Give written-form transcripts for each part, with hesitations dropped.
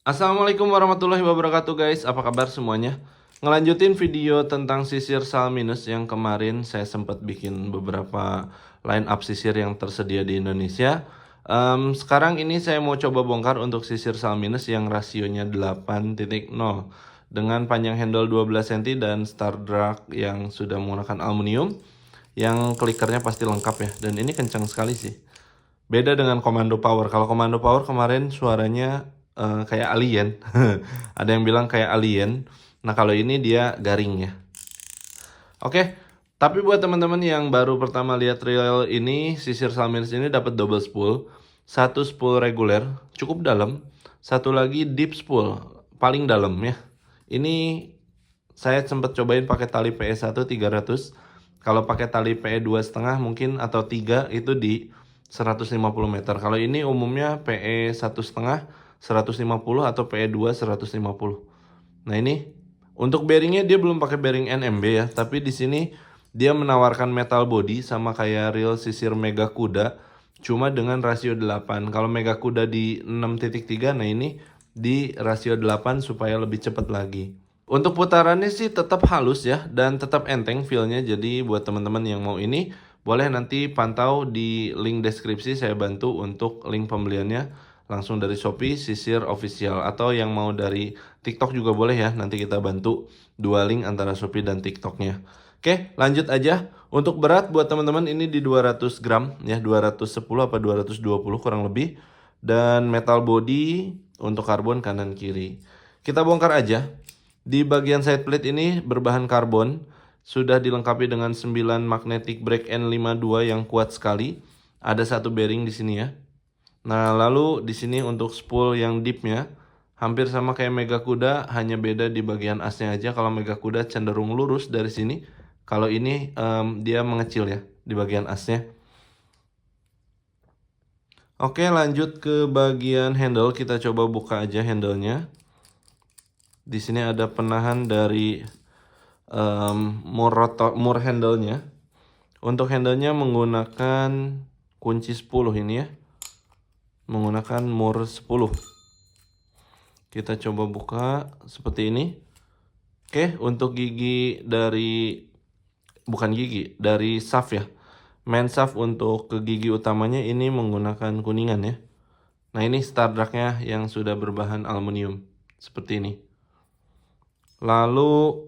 Assalamualaikum warahmatullahi wabarakatuh guys, apa kabar semuanya? Ngelanjutin video tentang sisir Salminus yang kemarin saya sempat bikin beberapa line up sisir yang tersedia di Indonesia. Sekarang ini saya mau coba bongkar untuk sisir Salminus yang rasionya 8.0 dengan panjang handle 12 cm dan star drag yang sudah menggunakan aluminium, yang klikernya pasti lengkap ya, dan ini kencang sekali sih. Beda dengan komando power. Kalau komando power kemarin suaranya kayak alien. Ada yang bilang kayak alien. Nah, kalau ini dia garing ya. Oke, tapi buat teman-teman yang baru pertama lihat reel ini, sisir Salminus ini dapat double spool. Satu spool reguler, cukup dalam. Satu lagi deep spool, paling dalam ya. Ini saya sempat cobain pakai tali PE1 300. Kalau pakai tali PE 2,5 mungkin atau 3 itu di 150 meter. Kalau ini umumnya PE 1,5 150 atau PE 2 150. Nah, ini untuk bearingnya dia belum pakai bearing NMB ya, tapi di sini dia menawarkan metal body sama kayak reel sisir Mega Kuda, cuma dengan rasio 8. Kalau Mega Kuda di 6.3, nah ini di rasio 8 supaya lebih cepat lagi. Untuk putarannya sih tetap halus ya, dan tetap enteng feelnya. Jadi buat teman-teman yang mau ini, boleh nanti pantau di link deskripsi, saya bantu untuk link pembeliannya langsung dari Shopee Sisir Official, atau yang mau dari TikTok juga boleh ya, nanti kita bantu dua link antara Shopee dan TikToknya. Oke, lanjut aja. Untuk berat buat teman-teman ini di 200 gram ya, 210 apa 220 kurang lebih. Dan metal body untuk karbon kanan kiri. Kita bongkar aja. Di bagian side plate ini berbahan karbon, sudah dilengkapi dengan 9 magnetic brake N52 yang kuat sekali. Ada satu bearing di sini ya. Nah, lalu di sini untuk spool yang deepnya hampir sama kayak Mega Kuda, hanya beda di bagian asnya aja. Kalau Mega Kuda cenderung lurus dari sini, kalau ini dia mengecil ya di bagian asnya. Oke, lanjut ke bagian handle. Kita coba buka aja handlenya. Di sini ada penahan dari mur handlenya. Untuk handlenya menggunakan kunci 10 ini ya. Menggunakan mur 10. Kita coba buka seperti ini. Oke, untuk gigi dari, bukan gigi, dari shaft ya. Main shaft untuk ke gigi utamanya ini menggunakan kuningan ya. Nah, ini star drag-nya yang sudah berbahan aluminium. Seperti ini. Lalu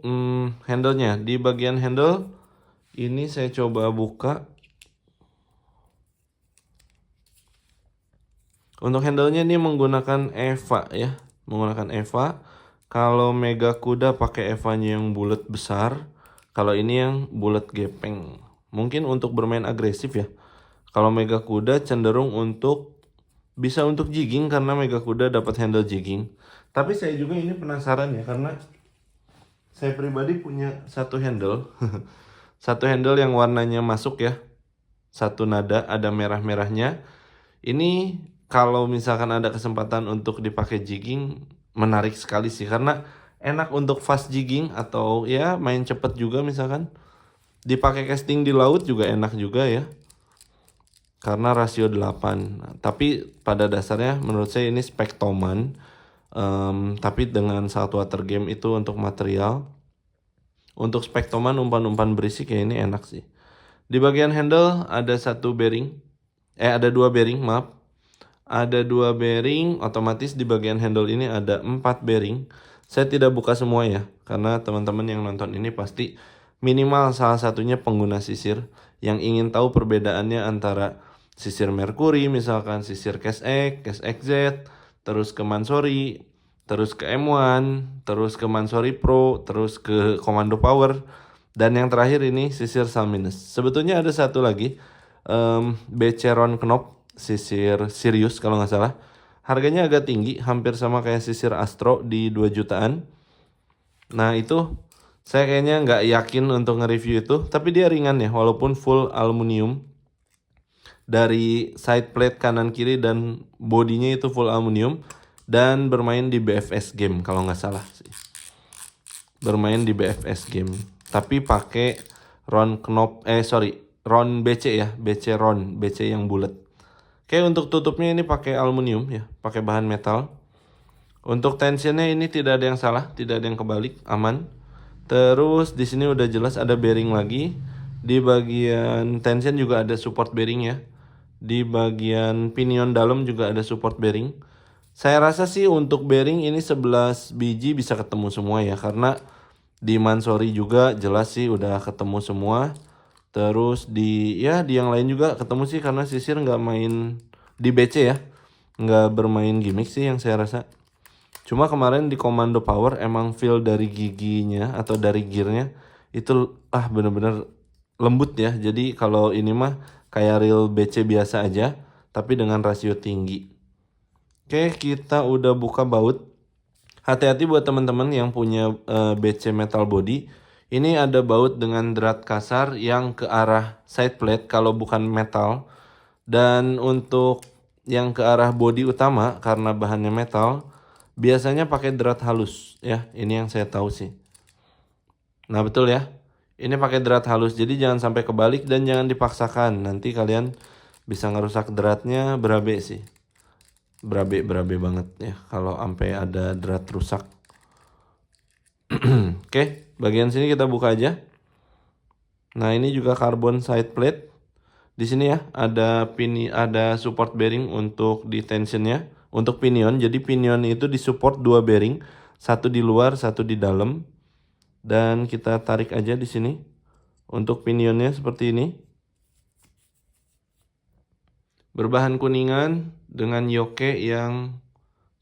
handle-nya, di bagian handle ini saya coba buka. Untuk handle-nya ini menggunakan EVA ya, menggunakan EVA. Kalau Mega Kuda pakai EVA-nya yang bulat besar, kalau ini yang bulat gepeng. Mungkin untuk bermain agresif ya. Kalau Mega Kuda cenderung bisa untuk jigging karena Mega Kuda dapat handle jigging. Tapi saya juga ini penasaran ya, karena saya pribadi punya satu handle. Satu handle yang warnanya masuk ya. Satu nada, ada merah-merahnya. Ini kalau misalkan ada kesempatan untuk dipakai jigging, menarik sekali sih. Karena enak untuk fast jigging atau ya main cepet juga misalkan. Dipakai casting di laut juga enak juga ya. Karena rasio 8. Tapi pada dasarnya menurut saya ini spek Toman. Tapi dengan saltwater game itu untuk material. Untuk spek Toman umpan-umpan berisik ya ini enak sih. Di bagian handle ada ada dua bearing, maaf. Ada dua bearing, otomatis di bagian handle ini ada 4 bearing. Saya tidak buka semua ya, karena teman-teman yang nonton ini pasti minimal salah satunya pengguna sisir yang ingin tahu perbedaannya antara sisir Mercury, misalkan sisir Case X, Case XZ, terus ke Mansory, terus ke M1, terus ke Mansory Pro, terus ke Commando Power, dan yang terakhir ini sisir Salminus. Sebetulnya ada satu lagi, BC Ron Knop, sisir Sirius kalau nggak salah. Harganya agak tinggi, hampir sama kayak sisir Astro di 2 jutaan. Nah, itu saya kayaknya nggak yakin untuk nge-review itu, tapi dia ringan ya, walaupun full aluminium. Dari side plate kanan kiri dan bodinya itu full aluminium, dan bermain di BFS game kalau nggak salah sih. Bermain di BFS game, tapi pakai Ron BC ya, BC yang bulat. Oke, untuk tutupnya ini pakai aluminium ya, pakai bahan metal. Untuk tensionnya ini tidak ada yang salah, tidak ada yang kebalik, aman. Terus di sini udah jelas ada bearing lagi. Di bagian tension juga ada support bearing ya. Di bagian pinion dalam juga ada support bearing. Saya rasa sih untuk bearing ini 11 biji bisa ketemu semua ya, karena di Mansory juga jelas sih udah ketemu semua. Terus di yang lain juga ketemu sih, karena sisir nggak main di BC ya, nggak bermain gimmick sih yang saya rasa. Cuma kemarin di Commando Power emang feel dari giginya atau dari gearnya itu bener-bener lembut ya. Jadi kalau ini mah kayak real BC biasa aja, tapi dengan rasio tinggi. Oke, kita udah buka baut. Hati-hati buat teman-teman yang punya BC metal body. Ini ada baut dengan drat kasar yang ke arah side plate kalau bukan metal. Dan untuk yang ke arah body utama karena bahannya metal, biasanya pakai drat halus ya. Ini yang saya tahu sih. Nah, betul ya. Ini pakai drat halus. Jadi jangan sampai kebalik dan jangan dipaksakan. Nanti kalian bisa ngerusak dratnya berabe sih. Berabe banget ya kalau sampai ada drat rusak. Oke, bagian sini kita buka aja. Nah, ini juga carbon side plate. Di sini ya ada support bearing untuk di tensionnya, untuk pinion. Jadi pinion itu disupport 2 bearing, satu di luar, satu di dalam. Dan kita tarik aja di sini. Untuk pinionnya seperti ini. Berbahan kuningan dengan yoke yang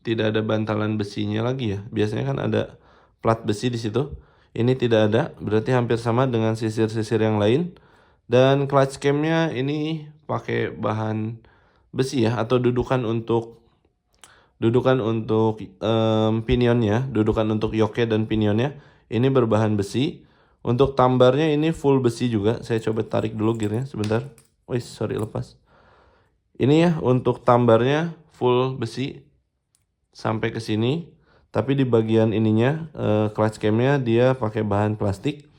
tidak ada bantalan besinya lagi ya. Biasanya kan ada plat besi di situ. Ini tidak ada, berarti hampir sama dengan sisir-sisir yang lain. Dan clutch camnya ini pakai bahan besi ya, atau dudukan untuk pinionnya, dudukan untuk yoke dan pinionnya ini berbahan besi. Untuk tambarnya ini full besi juga. Saya coba tarik dulu gearnya sebentar. Wih, sorry lepas. Ini ya untuk tambarnya full besi sampai ke sini. Tapi di bagian ininya clutch camnya dia pakai bahan plastik.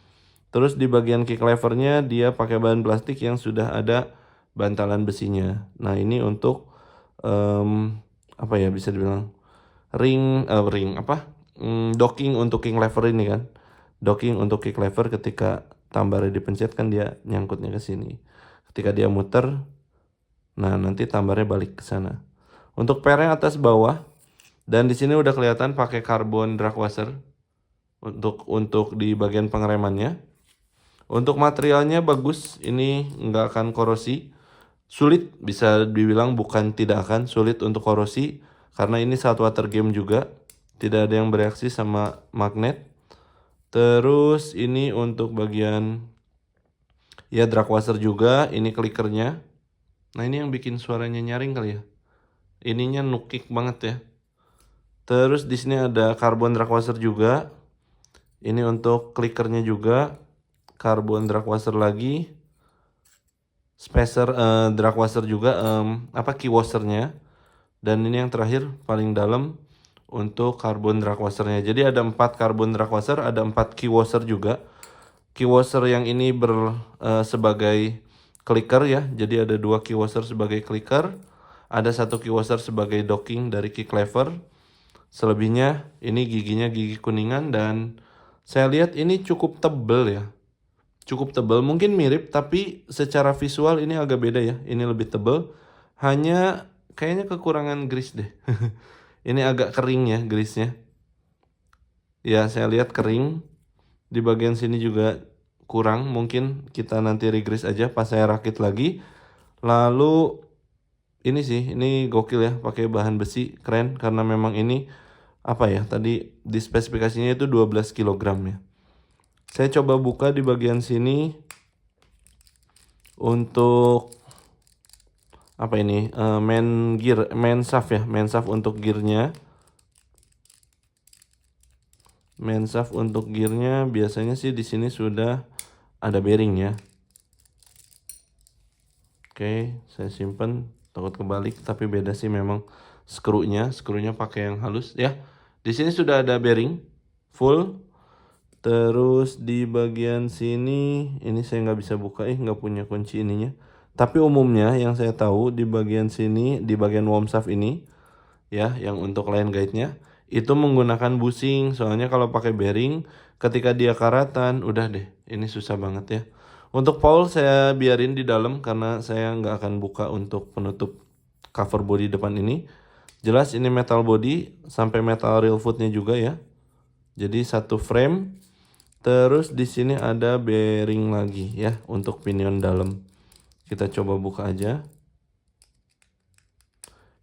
Terus di bagian kick levernya dia pakai bahan plastik yang sudah ada bantalan besinya. Nah, ini untuk apa ya, bisa dibilang docking untuk kick lever ini kan. Docking untuk kick lever, ketika tambarnya dipencet kan dia nyangkutnya ke sini. Ketika dia muter, nah nanti tambarnya balik ke sana. Untuk pernya atas bawah, dan di sini udah kelihatan pakai karbon drag washer untuk di bagian pengeremannya. Untuk materialnya bagus, ini nggak akan korosi. Sulit, bisa dibilang bukan tidak akan, sulit untuk korosi karena ini saltwater game juga, tidak ada yang bereaksi sama magnet. Terus ini untuk bagian ya drag washer juga, ini clickernya. Nah, ini yang bikin suaranya nyaring kali ya. Ininya nukik banget ya. Terus di sini ada karbon drag washer juga. Ini untuk clickernya juga, karbon drag washer lagi. Spacer drag washer juga, key washernya. Dan ini yang terakhir paling dalam untuk karbon drag washernya. Jadi ada 4 karbon drag washer, ada 4 key washer juga. Key washer yang ini sebagai clicker ya. Jadi ada 2 key washer sebagai clicker. Ada 1 key washer sebagai docking dari kick lever. Selebihnya ini giginya gigi kuningan, dan saya lihat ini cukup tebel ya. Cukup tebal, mungkin mirip tapi secara visual ini agak beda ya. Ini lebih tebal, hanya kayaknya kekurangan grease deh. Ini agak kering ya grease-nya. Ya, saya lihat kering. Di bagian sini juga kurang, mungkin kita nanti regrease aja pas saya rakit lagi. Lalu ini sih, ini gokil ya, pakai bahan besi, keren karena memang ini tadi di spesifikasinya itu 12 kg ya. Saya coba buka di bagian sini untuk main shaft ya, main shaft untuk gearnya. Main shaft untuk gearnya biasanya sih di sini sudah ada bearing ya. Oke, saya simpen, takut kebalik, tapi beda sih memang skrunya pakai yang halus ya. Di sini sudah ada bearing full. Terus di bagian sini, ini saya nggak bisa buka, nggak punya kunci ininya. Tapi umumnya yang saya tahu di bagian sini, di bagian worm shaft ini, ya, yang untuk line guide-nya, itu menggunakan bushing. Soalnya kalau pakai bearing ketika dia karatan udah deh, ini susah banget ya. Untuk Paul saya biarin di dalam karena saya nggak akan buka untuk penutup cover body depan ini. Jelas ini metal body sampai metal real footnya juga ya. Jadi satu frame. Terus di sini ada bearing lagi ya untuk pinion dalam. Kita coba buka aja.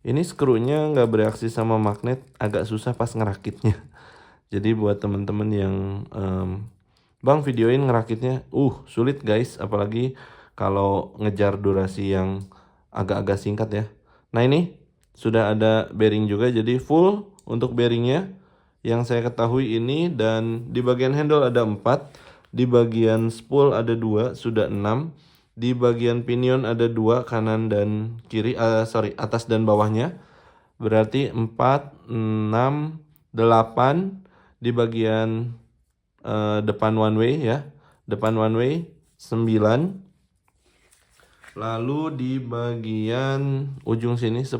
Ini skrunya nggak bereaksi sama magnet, agak susah pas ngerakitnya. Jadi buat teman-teman yang Bang videoin ngerakitnya, sulit guys, apalagi kalau ngejar durasi yang agak-agak singkat ya. Nah ini sudah ada bearing juga, jadi full untuk bearingnya. Yang saya ketahui ini, dan di bagian handle ada 4, di bagian spool ada 2, sudah 6. Di bagian pinion ada 2, kanan dan kiri, atas dan bawahnya. Berarti 4, 6, 8 di bagian depan one way ya. Depan one way 9. Lalu di bagian ujung sini 10.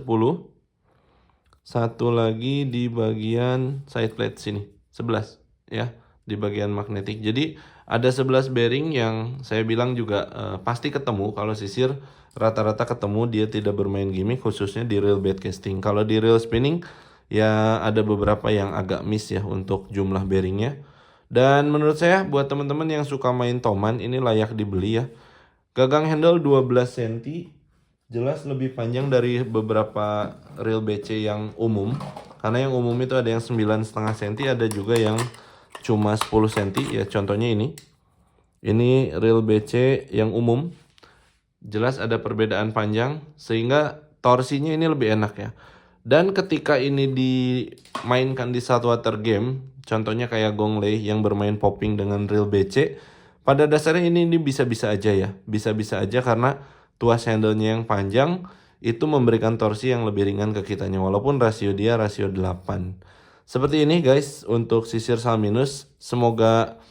Satu lagi di bagian side plate sini 11 ya, di bagian magnetik. Jadi ada 11 bearing yang saya bilang juga pasti ketemu. Kalau sisir rata-rata ketemu, dia tidak bermain gimmick khususnya di real bed casting. Kalau di real spinning ya ada beberapa yang agak miss ya untuk jumlah bearingnya. Dan menurut saya buat teman-teman yang suka main toman ini layak dibeli ya. Gagang handle 12 cm, jelas lebih panjang dari beberapa real BC yang umum. Karena yang umum itu ada yang 9,5 cm, ada juga yang cuma 10 cm ya, contohnya ini. Ini real BC yang umum. Jelas ada perbedaan panjang sehingga torsinya ini lebih enak ya. Dan ketika ini dimainkan di saltwater game, contohnya kayak Gong Lei yang bermain popping dengan real BC, pada dasarnya ini bisa-bisa aja ya. Bisa-bisa aja karena tuas handle-nya yang panjang itu memberikan torsi yang lebih ringan ke kitanya, walaupun rasio dia rasio 8. Seperti ini guys untuk sisir Salminus. Semoga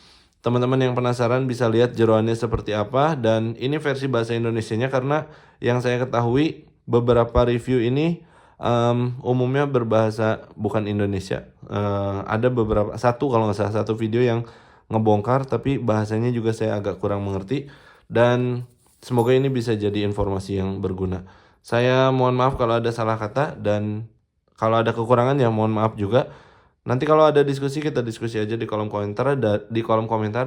teman-teman yang penasaran bisa lihat jeroannya seperti apa, dan ini versi bahasa Indonesianya karena yang saya ketahui beberapa review ini umumnya berbahasa bukan Indonesia. Ada beberapa, kalau nggak salah satu video yang ngebongkar tapi bahasanya juga saya agak kurang mengerti, dan semoga ini bisa jadi informasi yang berguna. Saya mohon maaf kalau ada salah kata, dan kalau ada kekurangan ya mohon maaf juga. Nanti kalau ada diskusi kita diskusi aja di kolom komentar,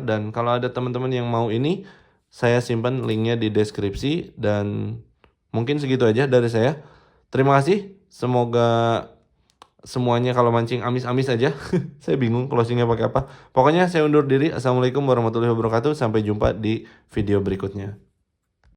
dan kalau ada teman-teman yang mau ini saya simpan linknya di deskripsi. Dan mungkin segitu aja dari saya. Terima kasih. Semoga semuanya kalau mancing amis-amis aja. Saya bingung closingnya pakai apa. Pokoknya saya undur diri. Assalamualaikum warahmatullahi wabarakatuh. Sampai jumpa di video berikutnya.